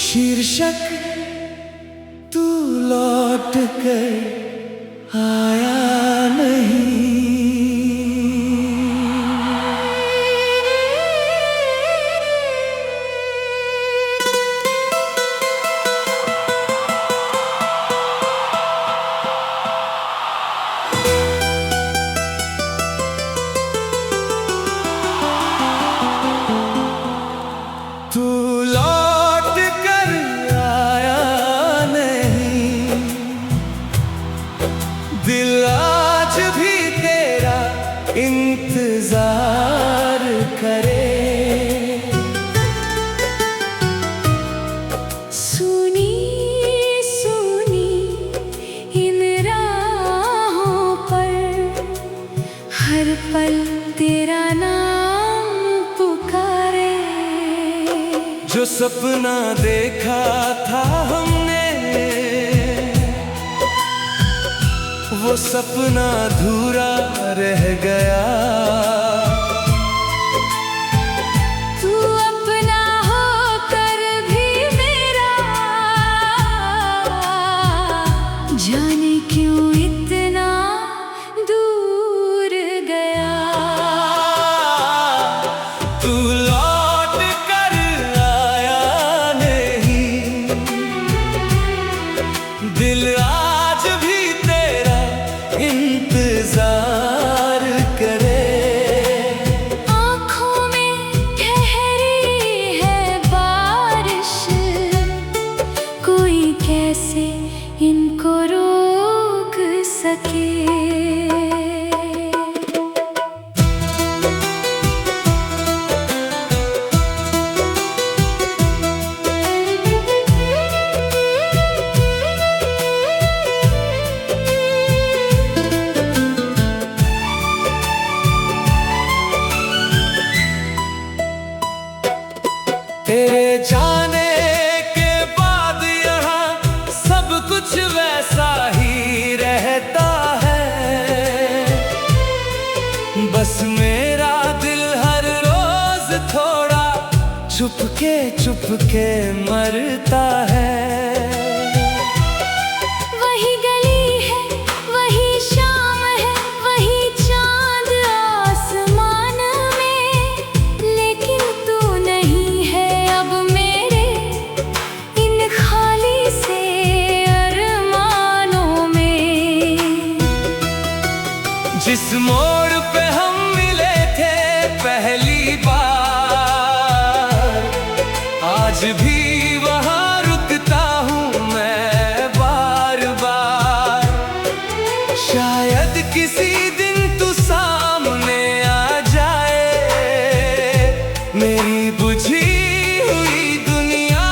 शीर्षक तू लौट कर आया नहीं। तू लौट कर आया नहीं, दिल आज भी तेरा इंतजार करे। सुनी सुनी इन राहों पर हर पल तेरा नाम पुकारे। जो सपना देखा था हमने, वो सपना अधूरा रह गया। तू अपना होकर भी मेरा, जाने क्यों इतना दूर गया। तू लौट कर आया नहीं, दिल आज भी तेरा इंतजार करे। आँखों में ठहरी है बारिश, कोई कैसे इनको रोक सके। तेरे जाने के बाद यहाँ सब कुछ वैसा ही रहता है। बस मेरा दिल हर रोज थोड़ा चुपके चुपके मरता है। वही गली है, वही शाम है, वही चांद आसमान में, लेकिन तू नहीं है अब मेरे इन खाली से अरमानों में। जिस मोड़ पे हम मिले थे पहली बार, आज भी वहाँ रुकता हूँ मैं बार बार। शायद किसी दिन तू सामने आ जाए, मेरी बुझी हुई दुनिया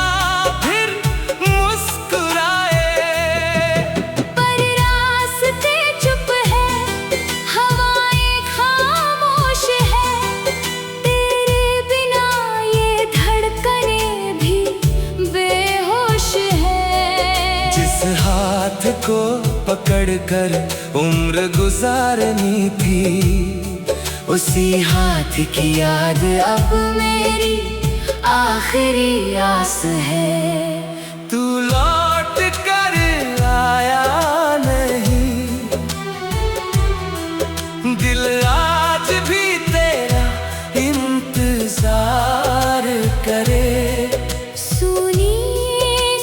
फिर मुस्कुराए। पर रास्ते चुप है, हवाएं खामोश है, तेरे बिना ये धड़कनें भी बेहोश है। जिस हाथ को पकड़कर उम्र गुजारनी थी, उसी हाथ की याद अब मेरी आखिरी आस है। तू लौट कर आया नहीं, दिल आज भी तेरा इंतजार करे। सुनी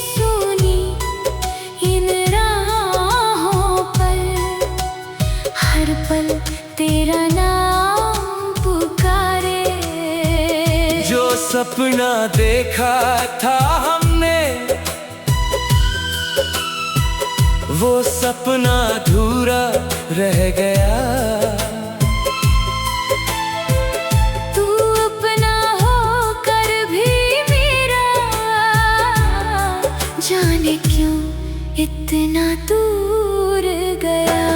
सुनी इन राहों पर हर पल तेरा नाम पुकारे। जो सपना देखा था हमने, वो सपना अधूरा रह गया। तू अपना होकर भी मेरा, जाने क्यों इतना दूर गया।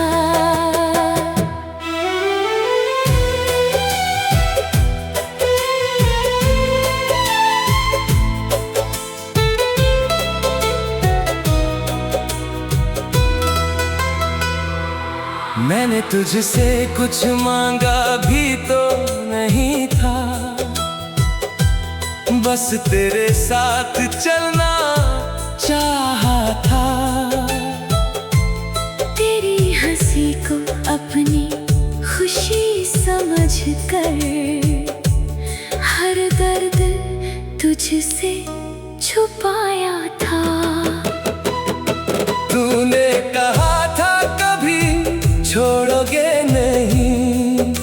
मैंने तुझसे कुछ मांगा भी तो नहीं था, बस तेरे साथ चलना चाहा था। तेरी हंसी को अपनी खुशी समझ कर हर दर्द तुझसे छुपाया था। तूने कहा था कभी छोड़ोगे नहीं,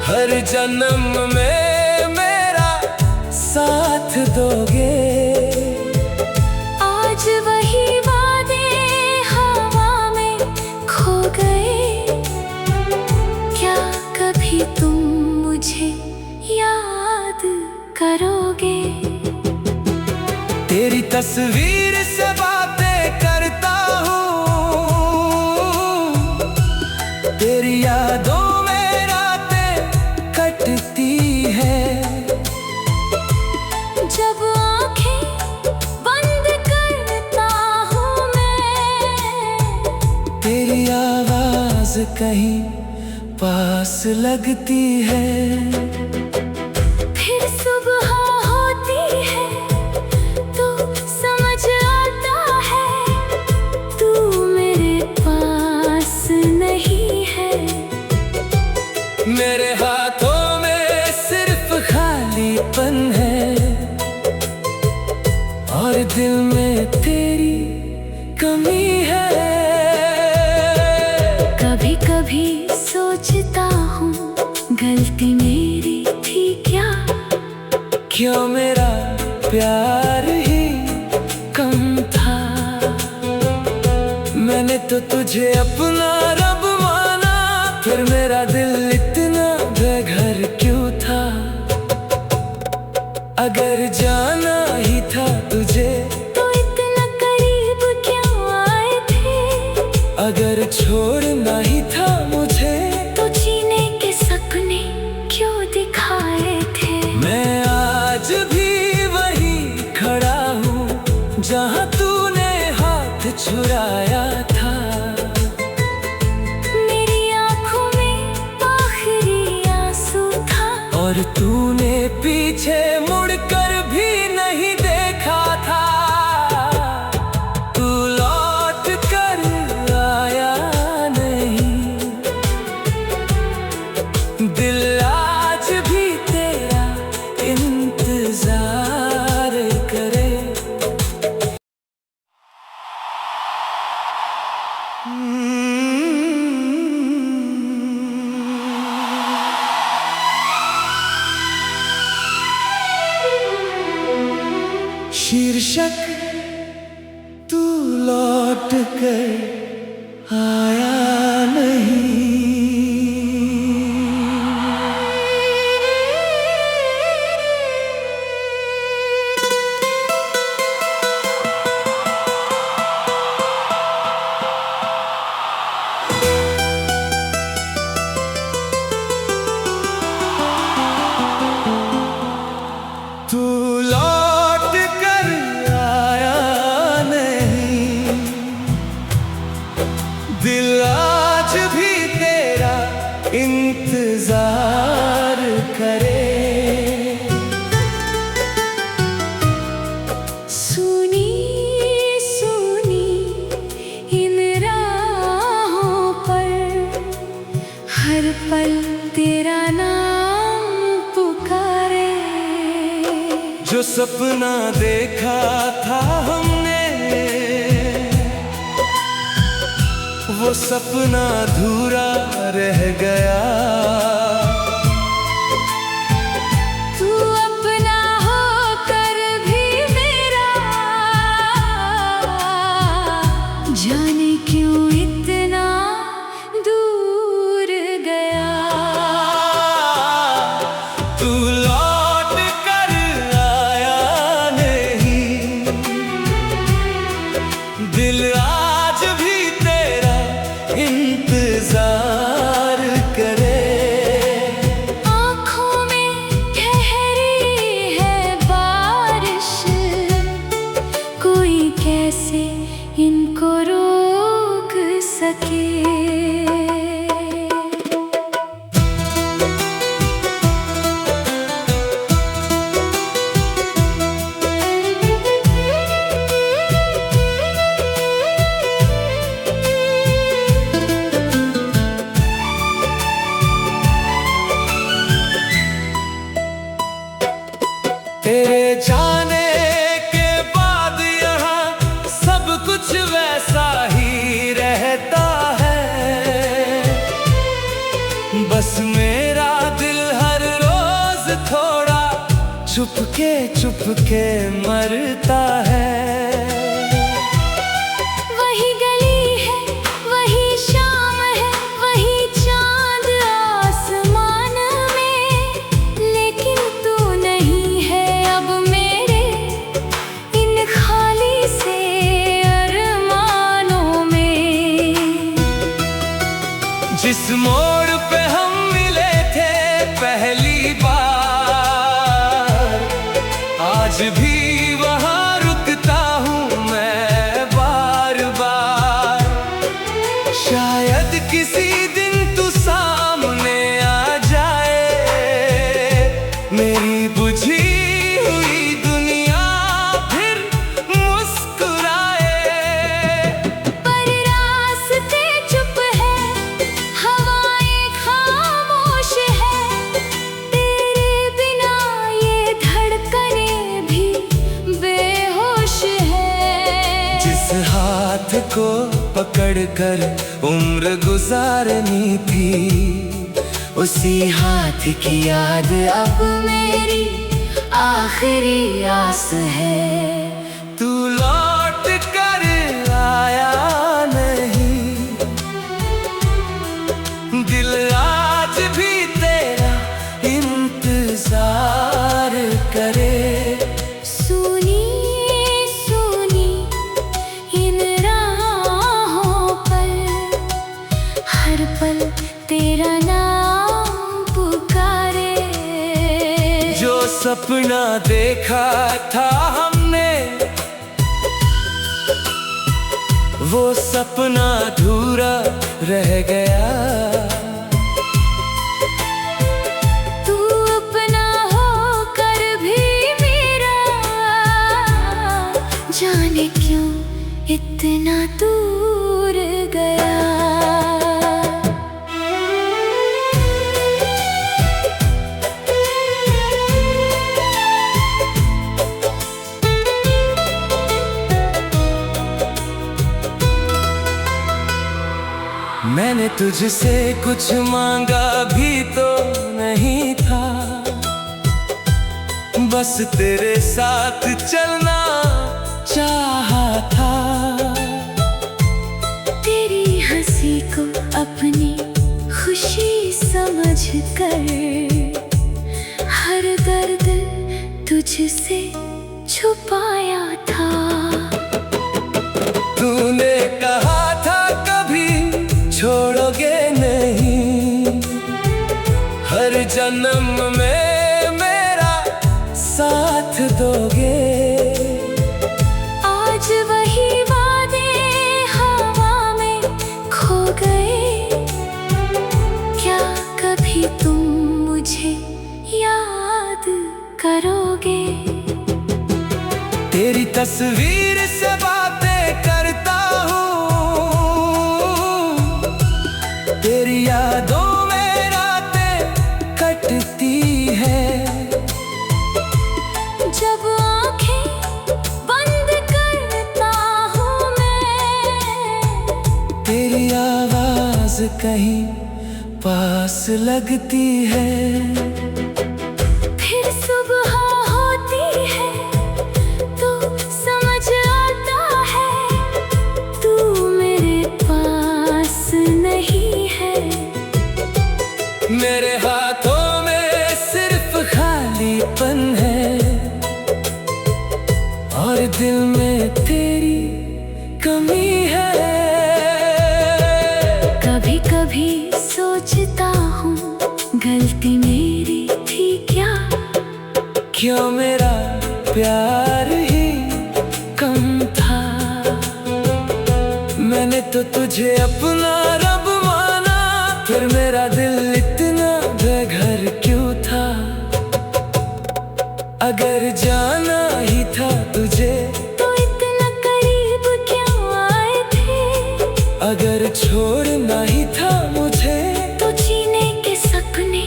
हर जन्म में मेरा साथ दोगे। आज वही वादे हवा में खो गए, क्या कभी तुम मुझे याद करोगे? तेरी तस्वीर से बातें करता हूँ, तेरी यादों में रातें कटती है। जब आंखें बंद करता हूँ मैं, तेरी आवाज कहीं पास लगती है। फिर सुबह होती है तो समझ आता है, तू मेरे पास नहीं है। मेरे हाथों में सिर्फ खालीपन है, और दिल में तेरी कमी है। कभी कभी सोचता हूँ गलती मेरी थी क्या, क्यों मेरा प्यार ही कम था। मैंने तो तुझे अपना रब माना, फिर मेरा दिल इतना बेघर क्यों था। अगर जाना ही था तुझे तो इतना करीब क्यों आए थे? अगर छोड़ना ही था मुझे तो जीने के सपने क्यों दिखाए थे? मैं आज भी वही खड़ा हूँ जहाँ तूने हाथ छुराया था। मेरी आँखों में आखिरी आंसू था, और तूने पीछे मुड़कर भी नहीं देखा था। तू लौट कर आया नहीं, दिल आज भी तेरा इंतजार करे। शीर्षक तू लौट कर आया नहीं। तू लौट कर आया नहीं, दिल आज भी तेरा इंतजार करे। सुनी सुनी इन राहों पर हर पल तेरा नाम पुकारे। जो सपना देखा था हमने, वो सपना अधूरा रह गया। तू अपना होकर भी मेरा, जाने क्यों इतना दूर गया। तू लौट कर आया नहीं, दिल आज भी तेरा इंतजार करे। आँखों में ठहरी है बारिश, कोई कैसे इनको रोक सके? कुछ वैसा ही रहता है। बस मेरा दिल हर रोज थोड़ा चुपके मरता है। वही गली है, वही शाम है, वही चांद आसमान में, लेकिन तू नहीं है अब मेरे इन खाली से अरमानों में। जिस मोड़ पे हम मिले थे पहली बार, आज भी वहाँ रुकता हूँ मैं बार बार। शायद किसी दिन तू सामने आ जाए, मेरी बुझी हुई दुनिया फिर मुस्कुराए। पर रास्ते चुप है, हवाएं खामोश है, तेरे बिना ये धड़कने भी बेहोश है। जिस हाथ को पकड़कर उम्र गुजारनी थी, उसी हाथ की याद अब मेरी आखिरी आस है। तू लौट कर आया नहीं, दिल आज भी तेरा इंतजार करे। सुनी सुनी इन राहों पर हर पल तेरा नाम पुकारे। जो सपना देखा था हमने, वो सपना अधूरा रह गया। तू अपना होकर भी मेरा, जाने क्यों इतना दूर गया। मैंने तुझसे कुछ मांगा भी तो नहीं था, बस तेरे साथ चलना चाहा था। तेरी हंसी को अपनी खुशी समझकर हर दर्द तुझसे छुपाया था। तूने कहा था कभी छोड़ोगे नहीं, हर जन्म में मेरा साथ दोगे। आज वही वादे हवा में खो गए, क्या कभी तुम मुझे याद करोगे। तेरी तस्वीर से बातें करता हूँ, तेरी यादों में रातें कटती है। जब आंखें बंद करता हूँ मैं, तेरी आवाज कहीं पास लगती है। फिर सुबह होती है तो समझ आता है, तू मेरे पास नहीं है। मेरे हाथों में सिर्फ खालीपन है, और दिल में तेरी कमी है। कभी कभी सोचता हूँ गलती मेरी थी क्या, क्यों मेरा प्यार ही कम था। मैंने तो तुझे अपना रब माना, फिर मेरा दिल इतना बेघर क्यों था। अगर जाना ही था तुझे तो इतना करीब क्यों आए थे। अगर छोड़ना ही था मुझे तो जीने के सपने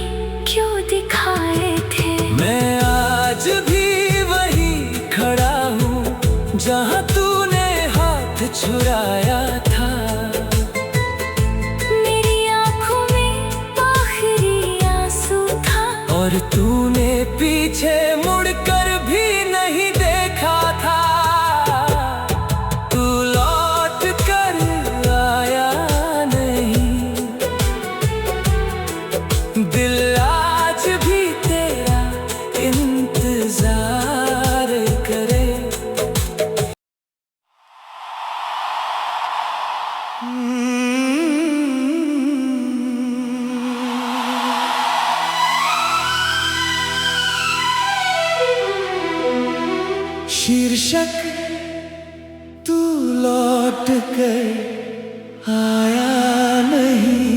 क्यों दिखाए थे। मैं आज भी वही खड़ा हूँ जहाँ तूने हाथ चुराया था। मेरी आँखों में आखिरी आंसू था, और तूने पीछे मुड़कर भी नहीं देखा था। तू लौट कर आया नहीं, दिल आज भी तेरा इंतजार करे। शीर्षक तू लौट कर आया नहीं।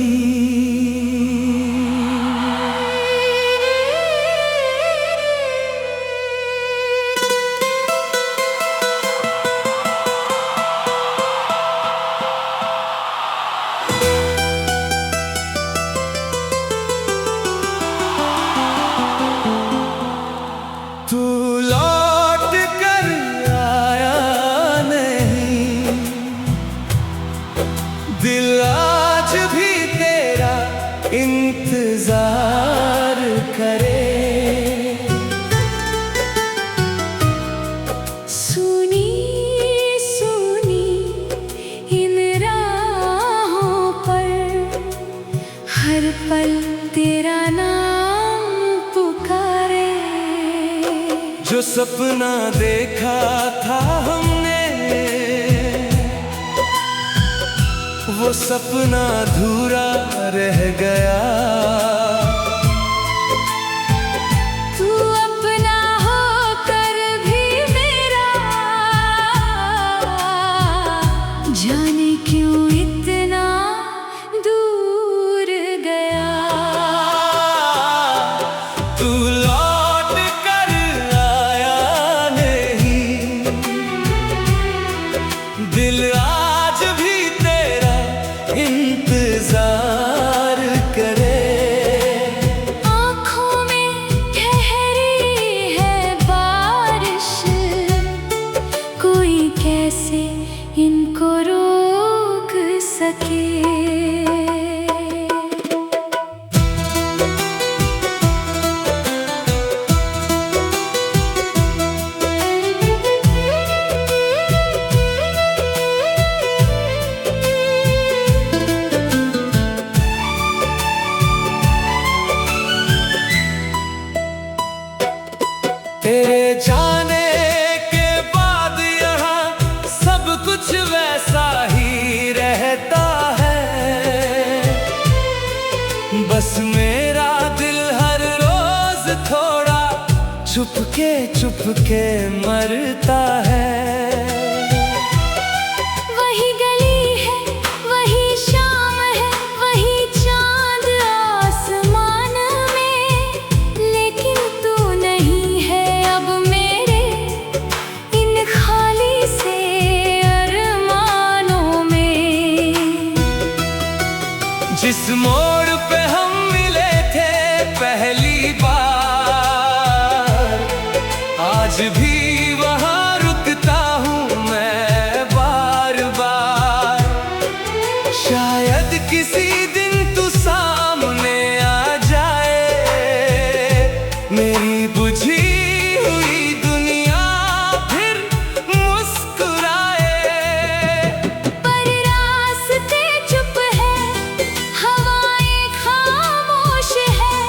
तू लौट कर आया नहीं, दिल आज भी तेरा इंतजार करे। सुनी सुनी इन राहों पर हर पल तेरा नाम पुकारे। जो सपना देखा था हमने, वो सपना अधूरा रह गया। तू अपना होकर भी मेरा, जाने क्यों इतना दूर गया। तू लौट कर आया नहीं, दिल आज भी तेरा इंतजार करे। आँखों में ठहरी है बारिश, कोई कैसे इनको रोक सके। तेरे जाने के बाद यहाँ सब कुछ वैसा ही रहता है। बस मेरा दिल हर रोज थोड़ा चुपके मरता है। वही गली है, वही शाम है, वही चांद आसमान में, लेकिन तू नहीं है अब मेरे इन खाली से अरमानों में। जिस मोड़ पे हम मिले थे पहली बार, आज भी वहाँ रुकता हूँ मैं बार बार। शायद किसी दिन तू सामने आ जाए, मेरी बुझी हुई दुनिया फिर मुस्कुराए। पर रास्ते चुप है, हवाएं खामोश है,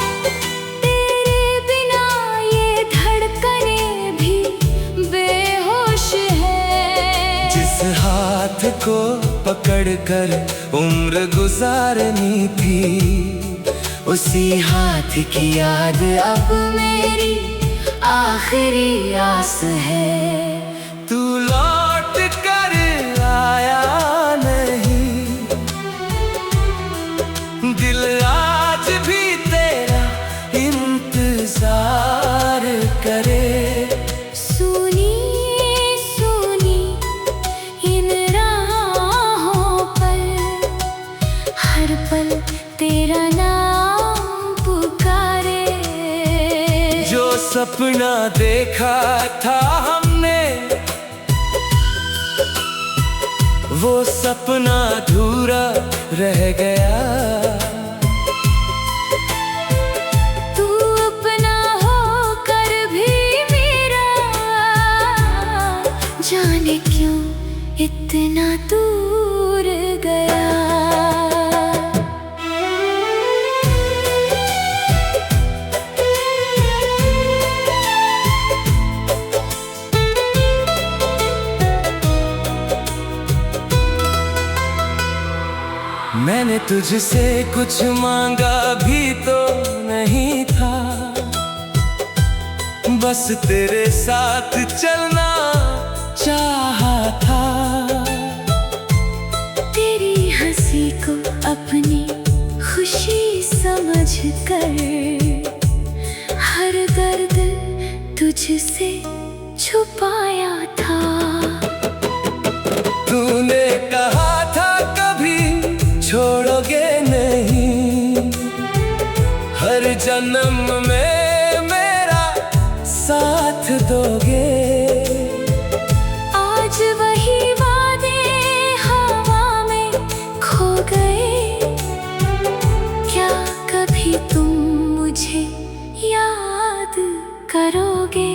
तेरे बिना ये धड़कनें भी बेहोश है। जिस हाथ को पकड़कर उम्र गुजारनी थी, उसी हाथ की याद अब मेरी आखिरी आस है। तू लौट कर आया नहीं, दिल आज भी तेरा इंतजार करे। सुनी सुनी इन राहों पर हर पल तेरा नाम पुकारे। जो सपना देखा था हमने, वो सपना अधूरा रह गया। तू अपना होकर भी मेरा, जाने क्यों इतना दूर गया। मैंने तुझसे कुछ मांगा भी तो नहीं था, बस तेरे साथ चलना चाहा था। तेरी हंसी को अपनी खुशी समझकर हर दर्द तुझसे छुपाया था। तूने कहा था कभी छोड़ोगे नहीं, हर जन्म में मेरा साथ दोगे। आज वही वादे हवा में खो गए, क्या कभी तुम मुझे याद करोगे?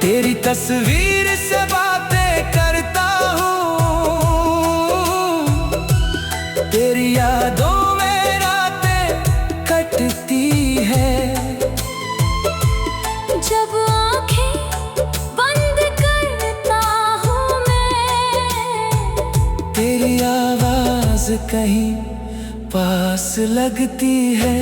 तेरी तस्वीर से बातें करता हूँ, तेरी यादों में रातें कटती है। जब आंखें बंद करता हूँ मैं, तेरी आवाज कहीं पास लगती है।